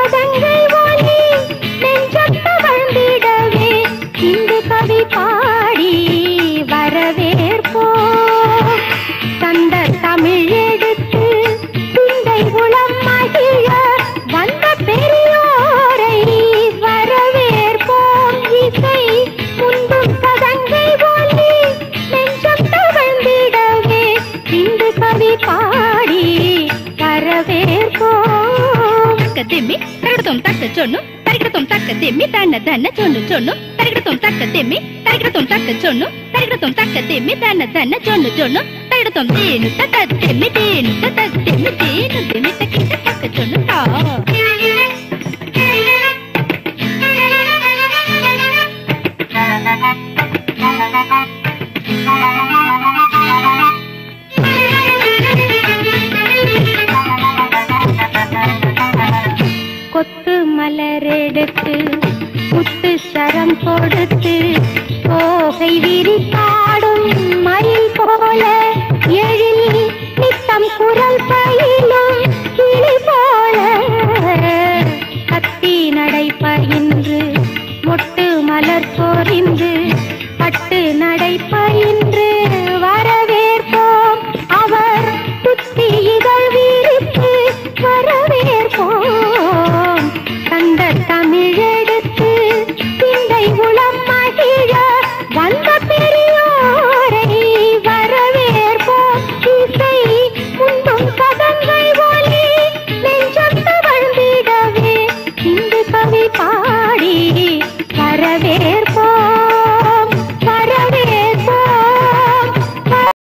சதங்கை ஒலி நெஞ்சம் தவழ்ந்திடவே இந்து கவி பாடி வரவேற்போம். தந்த தமிழ் எடுத்து சிந்தை உளம் மகிழ வந்த பெரியோரை வரவேற்போம். இசை முந்தும் சதங்கை ஒலி நெஞ்சம் தவழ்ந்திடவே இந்து கவி பாடி வரவேற்போம். தக்க திம்மி தரகடத்தோம் தக்க சொன்னு தரகடத்தோம் தக்க திம்மி தன்ன தன்ன சொன்னு சொன்னு தரகடத்தோம் தக்க திம்மி தரகடத்தோம் தக்க சொன்னு தரகடத்தோம் தக்க திம்மி தன்ன தன்ன சொன்னு சொன்னு தரகடத்தோம் தீனு தக்க திம்மி தீனு தக்க திம்மி தீனு திம்மி தக்க தக்க சொன்னு தா. கொத்து மலரெடுத்து முத்து சரம் கொடுத்து தோகை விரித்தாடும் மயில் போல எழில் நித்தம் குரல் பயிலும்